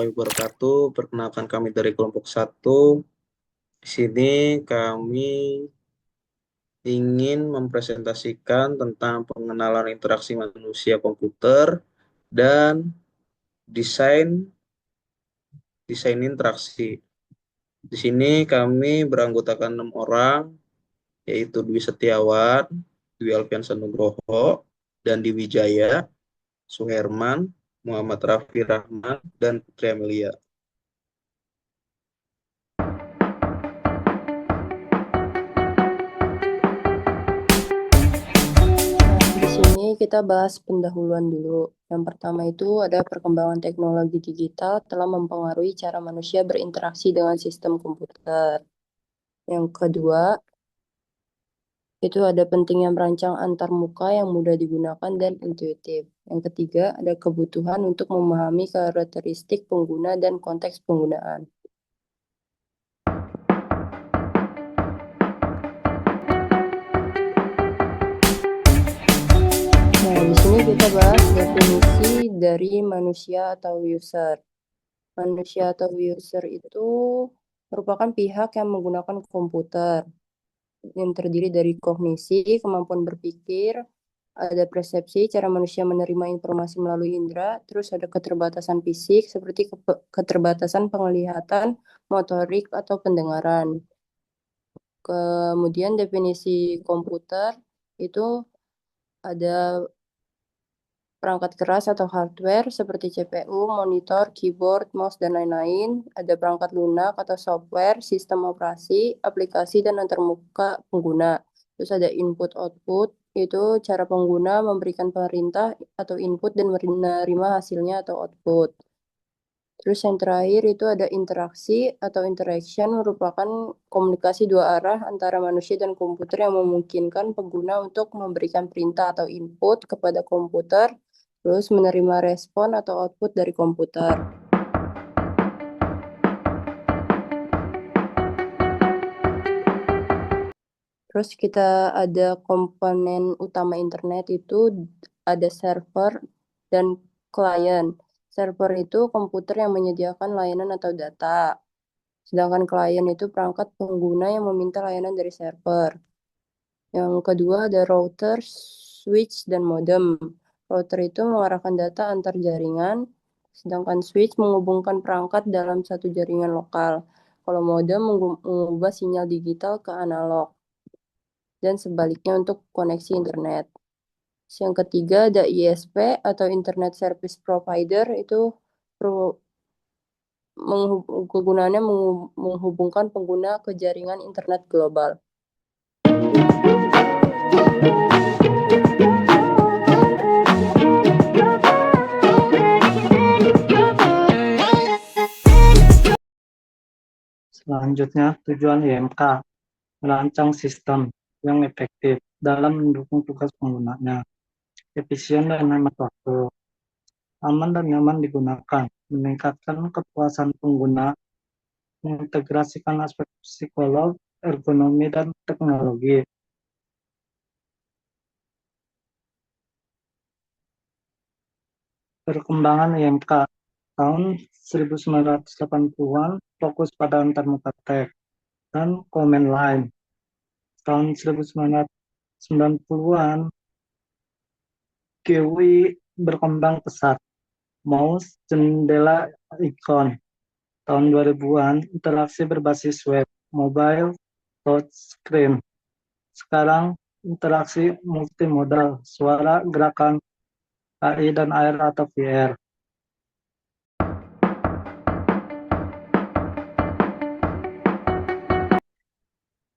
warahmatullahi wabarakatuh. Perkenalkan kami dari kelompok satu. Di sini kami ingin mempresentasikan tentang pengenalan interaksi manusia komputer dan desain desain interaksi. Di sini kami beranggotakan 6 orang, yaitu Dwi Setiawan, Dwi Alfiansa Nugroho, dan Dwi Wijaya, Suherman, Muhammad Raffi Rahman, dan Putri Amelia. Di sini kita bahas pendahuluan dulu. Yang pertama itu ada perkembangan teknologi digital telah mempengaruhi cara manusia berinteraksi dengan sistem komputer. Yang kedua, itu ada pentingnya merancang antarmuka yang mudah digunakan dan intuitif. Yang ketiga, ada kebutuhan untuk memahami karakteristik pengguna dan konteks penggunaan. Nah, di sini kita bahas definisi dari manusia atau user. Manusia atau user itu merupakan pihak yang menggunakan komputer yang terdiri dari kognisi, kemampuan berpikir, ada persepsi, cara manusia menerima informasi melalui indera, terus ada keterbatasan fisik seperti keterbatasan penglihatan, motorik, atau pendengaran. Kemudian definisi komputer itu ada perangkat keras atau hardware seperti CPU, monitor, keyboard, mouse, dan lain-lain. Ada perangkat lunak atau software, sistem operasi, aplikasi, dan antarmuka pengguna. Terus ada input-output, itu cara pengguna memberikan perintah atau input dan menerima hasilnya atau output. Terus yang terakhir itu ada interaksi atau interaction merupakan komunikasi dua arah antara manusia dan komputer yang memungkinkan pengguna untuk memberikan perintah atau input kepada komputer, terus menerima respon atau output dari komputer. Terus kita ada komponen utama internet itu ada server dan klien. Server itu komputer yang menyediakan layanan atau data. Sedangkan klien itu perangkat pengguna yang meminta layanan dari server. Yang kedua ada router, switch, dan modem. Router itu mengarahkan data antar jaringan, sedangkan switch menghubungkan perangkat dalam satu jaringan lokal. Kalau modem mengubah sinyal digital ke analog, dan sebaliknya untuk koneksi internet. Yang ketiga ada ISP atau Internet Service Provider, itu kegunaannya menghubungkan pengguna ke jaringan internet global. Selanjutnya, tujuan IMK merancang sistem yang efektif dalam mendukung tugas penggunanya, efisien dan hemat waktu, aman dan nyaman digunakan, meningkatkan kepuasan pengguna, mengintegrasikan aspek psikolog, ergonomi, dan teknologi. Perkembangan IMK tahun 1980-an fokus pada antarmuka teks dan command line. Tahun 1990-an GUI berkembang pesat, mouse, jendela, ikon. Tahun 2000-an interaksi berbasis web, mobile, touchscreen. Sekarang interaksi multimodal, suara, gerakan, AI, dan AR atau VR.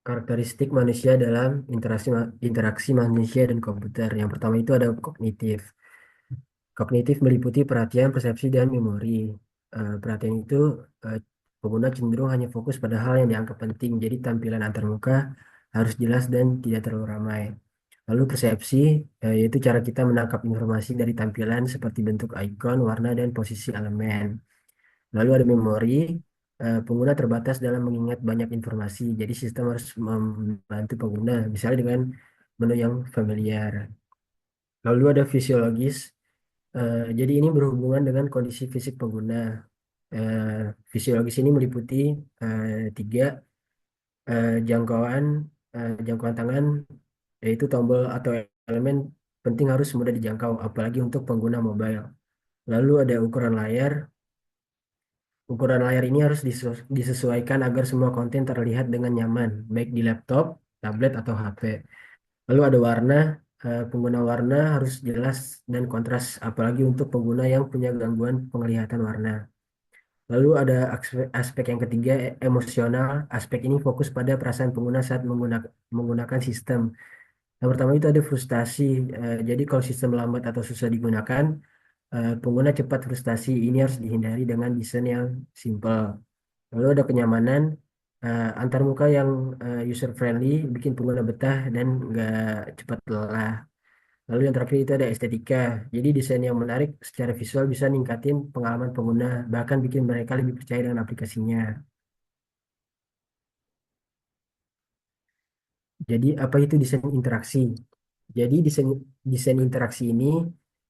Karakteristik manusia dalam interaksi manusia dan komputer. Yang pertama itu ada kognitif. Kognitif meliputi perhatian, persepsi, dan memori. Perhatian itu eh, pengguna cenderung hanya fokus pada hal yang dianggap penting. Jadi tampilan antarmuka harus jelas dan tidak terlalu ramai. Lalu persepsi, yaitu cara kita menangkap informasi dari tampilan seperti bentuk ikon, warna, dan posisi elemen. Lalu ada memori, pengguna terbatas dalam mengingat banyak informasi, jadi sistem harus membantu pengguna, misalnya dengan menu yang familiar. Lalu ada fisiologis, jadi ini berhubungan dengan kondisi fisik pengguna. Fisiologis ini meliputi tiga jangkauan jangkauan tangan, yaitu tombol atau elemen penting harus mudah dijangkau, apalagi untuk pengguna mobile. Lalu ada ukuran layar. Ukuran layar ini harus disesuaikan agar semua konten terlihat dengan nyaman, baik di laptop, tablet, atau HP. Lalu ada warna. Pengguna warna harus jelas dan kontras, apalagi untuk pengguna yang punya gangguan penglihatan warna. Lalu ada aspek yang ketiga, emosional. Aspek ini fokus pada perasaan pengguna saat menggunakan sistem. Yang pertama itu ada frustasi. Jadi kalau sistem lambat atau susah digunakan, pengguna cepat frustasi. Ini harus dihindari dengan desain yang simple. Lalu ada kenyamanan. Antarmuka yang user friendly, bikin pengguna betah dan nggak cepat lelah. Lalu yang terakhir itu ada estetika. Jadi desain yang menarik secara visual bisa ningkatin pengalaman pengguna, bahkan bikin mereka lebih percaya dengan aplikasinya. Jadi apa itu desain interaksi? Jadi desain desain interaksi ini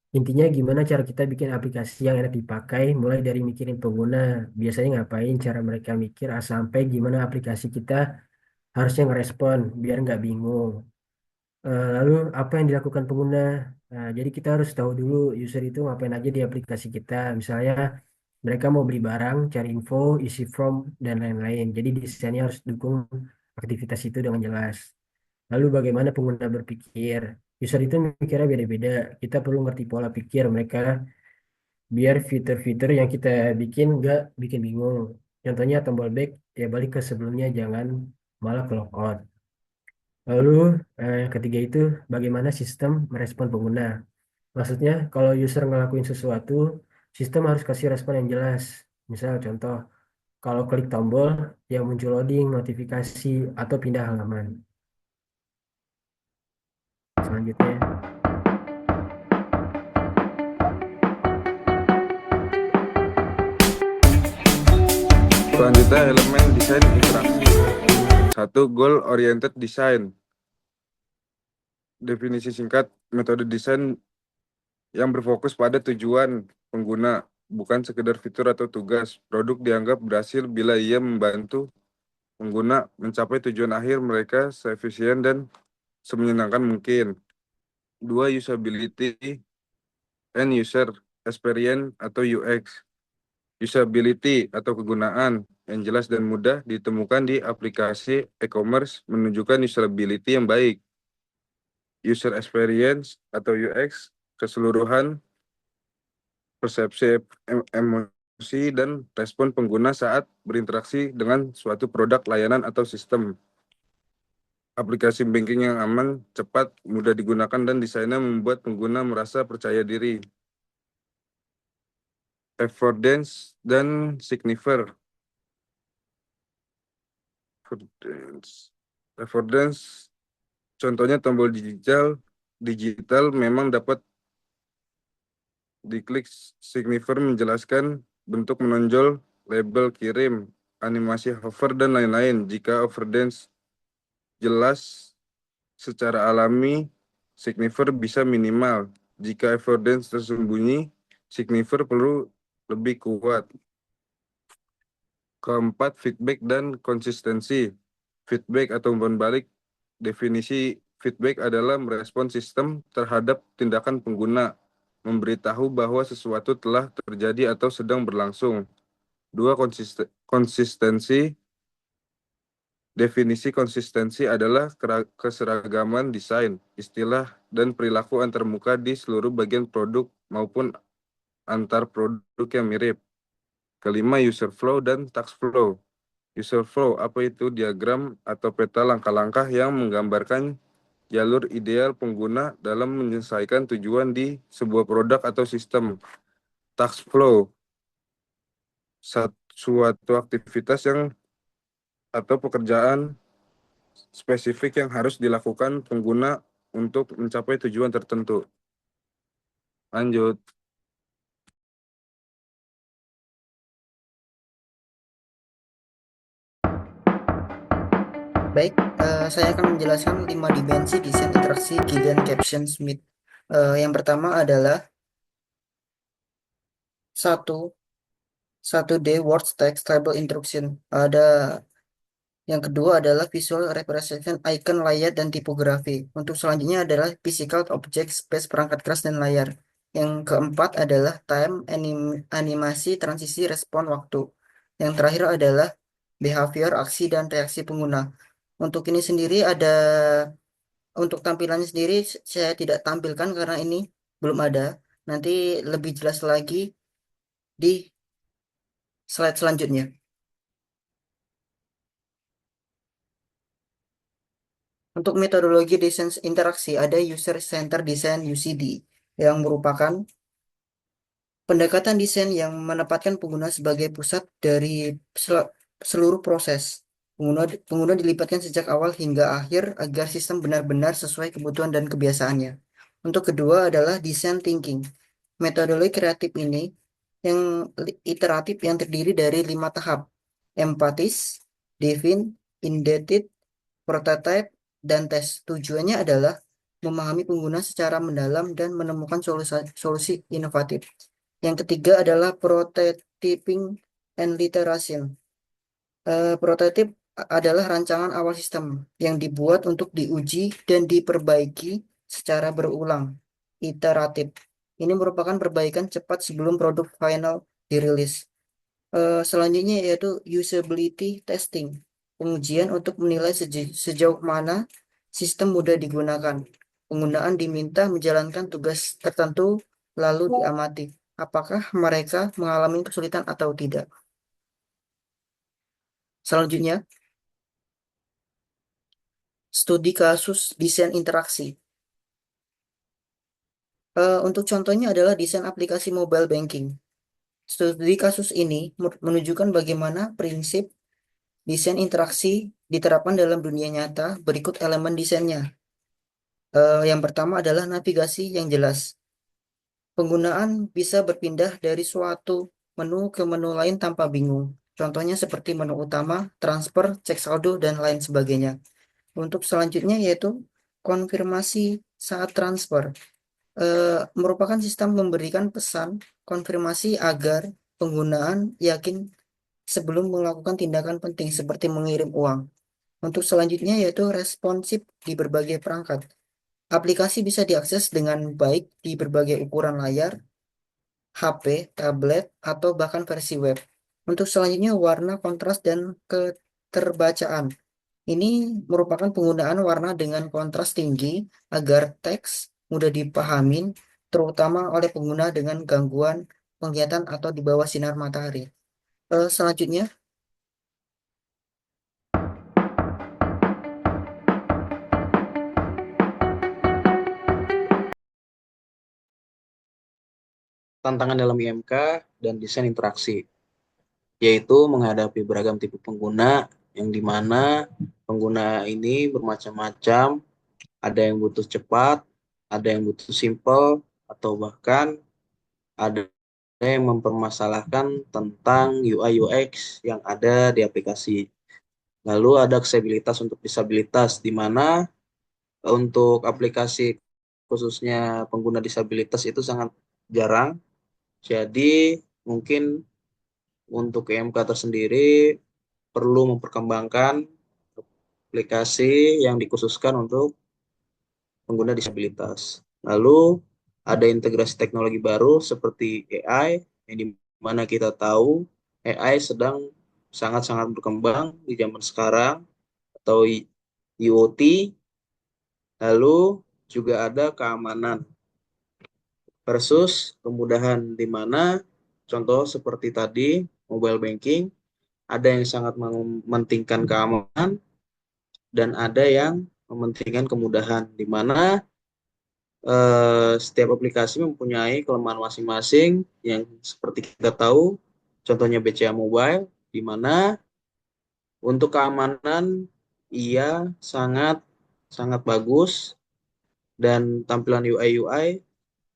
intinya gimana cara kita bikin aplikasi yang enak dipakai, mulai dari mikirin pengguna, biasanya ngapain, cara mereka mikir, sampai gimana aplikasi kita harusnya ngerespon biar nggak bingung. Lalu apa yang dilakukan pengguna? Jadi kita harus tahu dulu user itu ngapain aja di aplikasi kita. Misalnya mereka mau beli barang, cari info, isi form, dan lain-lain. Jadi desainnya harus dukung aktivitas itu dengan jelas. Lalu bagaimana pengguna berpikir? User itu mikirnya beda-beda. Kita perlu ngerti pola pikir mereka biar fitur-fitur yang kita bikin nggak bikin bingung. Contohnya tombol back, ya balik ke sebelumnya, jangan malah ke logout. Lalu yang ketiga itu bagaimana sistem merespon pengguna. Maksudnya kalau user ngelakuin sesuatu, sistem harus kasih respon yang jelas. Misal contoh, kalau klik tombol, yang muncul loading, notifikasi, atau pindah halaman. Selanjutnya, Selanjutnya elemen desain interaksi. Satu, goal oriented design. Definisi singkat, metode desain yang berfokus pada tujuan pengguna, bukan sekedar fitur atau tugas. Produk dianggap berhasil bila ia membantu pengguna mencapai tujuan akhir mereka seefisien dan semenyenangkan mungkin. Dua, usability and user experience atau UX. Usability atau kegunaan yang jelas dan mudah ditemukan di aplikasi e-commerce menunjukkan usability yang baik. User experience atau UX keseluruhan persepsi emosi dan respon pengguna saat berinteraksi dengan suatu produk, layanan, atau sistem. Aplikasi banking yang aman, cepat, mudah digunakan, dan desainnya membuat pengguna merasa percaya diri. Affordance dan Signifier. Affordance, contohnya tombol digital memang dapat diklik. Signifier menjelaskan bentuk menonjol, label kirim, animasi hover, dan lain-lain. Jika affordance jelas secara alami, signifier bisa minimal. Jika affordance tersembunyi, signifier perlu lebih kuat. Keempat, feedback dan konsistensi. Feedback atau umpan balik. Definisi feedback adalah merespon sistem terhadap tindakan pengguna, memberitahu bahwa sesuatu telah terjadi atau sedang berlangsung. Dua, konsistensi. Definisi konsistensi adalah keseragaman desain, istilah, dan perilaku antarmuka di seluruh bagian produk maupun antar produk yang mirip. Kelima, user flow dan task flow. User flow, apa itu? Diagram atau peta langkah-langkah yang menggambarkan jalur ideal pengguna dalam menyelesaikan tujuan di sebuah produk atau sistem. Task flow, suatu aktivitas yang atau pekerjaan spesifik yang harus dilakukan pengguna untuk mencapai tujuan tertentu. Lanjut. Baik, saya akan menjelaskan 5 dimensi desain interaksi Gillian Caption Smith. Yang pertama adalah satu, 1D words text table instruction. Ada yang kedua adalah visual representation icon layar dan tipografi. Untuk selanjutnya adalah physical object space perangkat keras dan layar. Yang keempat adalah time animasi transisi respon waktu. Yang terakhir adalah behavior aksi dan reaksi pengguna. Untuk ini sendiri ada untuk tampilannya sendiri saya tidak tampilkan karena ini belum ada. Nanti lebih jelas lagi di slide selanjutnya. Untuk metodologi desain interaksi ada User Center Design UCD yang merupakan pendekatan desain yang menempatkan pengguna sebagai pusat dari seluruh proses. Pengguna dilibatkan sejak awal hingga akhir agar sistem benar-benar sesuai kebutuhan dan kebiasaannya. Untuk kedua adalah design thinking. Metodologi kreatif ini yang iteratif yang terdiri dari 5 tahap. Empatis, define, indicate, prototype, dan tes. Tujuannya adalah memahami pengguna secara mendalam dan menemukan solusi inovatif. Yang ketiga adalah prototyping and iteration. Prototip adalah rancangan awal sistem yang dibuat untuk diuji dan diperbaiki secara berulang, iteratif. Ini merupakan perbaikan cepat sebelum produk final dirilis. Selanjutnya yaitu usability testing, pengujian untuk menilai sejauh mana sistem mudah digunakan. Penggunaan diminta menjalankan tugas tertentu lalu diamati apakah mereka mengalami kesulitan atau tidak. Selanjutnya, studi kasus desain interaksi. Untuk contohnya adalah desain aplikasi mobile banking. Studi kasus ini menunjukkan bagaimana prinsip desain interaksi diterapkan dalam dunia nyata. Berikut elemen desainnya. Yang pertama adalah navigasi yang jelas. Penggunaan bisa berpindah dari suatu menu ke menu lain tanpa bingung. Contohnya seperti menu utama, transfer, cek saldo, dan lain sebagainya. Untuk selanjutnya yaitu konfirmasi saat transfer. Merupakan sistem memberikan pesan konfirmasi agar penggunaan yakin sebelum melakukan tindakan penting seperti mengirim uang. Untuk selanjutnya yaitu responsif di berbagai perangkat. Aplikasi bisa diakses dengan baik di berbagai ukuran layar, HP, tablet, atau bahkan versi web. Untuk selanjutnya warna, kontras, dan keterbacaan. Ini merupakan penggunaan warna dengan kontras tinggi agar teks mudah dipahami, terutama oleh pengguna dengan gangguan penglihatan atau di bawah sinar matahari. Selanjutnya, Tantangan dalam IMK dan desain interaksi, yaitu menghadapi beragam tipe pengguna yang dimana pengguna ini bermacam-macam, ada yang butuh cepat, ada yang butuh simple, atau bahkan ada yang mempermasalahkan tentang UI UX yang ada di aplikasi. Lalu ada aksesibilitas untuk disabilitas, di mana untuk aplikasi khususnya pengguna disabilitas itu sangat jarang. Jadi mungkin untuk EMK tersendiri perlu memperkembangkan aplikasi yang dikhususkan untuk pengguna disabilitas. Lalu ada integrasi teknologi baru seperti AI, yang dimana kita tahu AI sedang sangat-sangat berkembang di zaman sekarang, atau IoT. Lalu juga ada keamanan versus kemudahan, di mana contoh seperti tadi mobile banking, ada yang sangat mementingkan keamanan dan ada yang mementingkan kemudahan, di mana setiap aplikasi mempunyai kelemahan masing-masing yang seperti kita tahu, contohnya BCA Mobile, di mana untuk keamanan ia sangat sangat bagus dan tampilan UI UI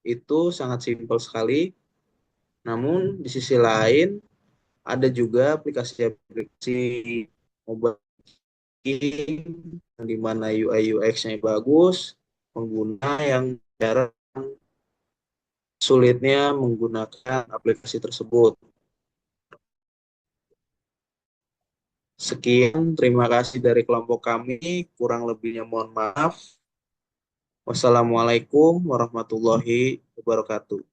itu sangat simpel sekali. Namun di sisi lain ada juga aplikasi-aplikasi mobile yang di mana UI UX-nya bagus, pengguna yang jarang sulitnya menggunakan aplikasi tersebut. Sekian, terima kasih dari kelompok kami. Kurang lebihnya mohon maaf. Wassalamualaikum warahmatullahi wabarakatuh.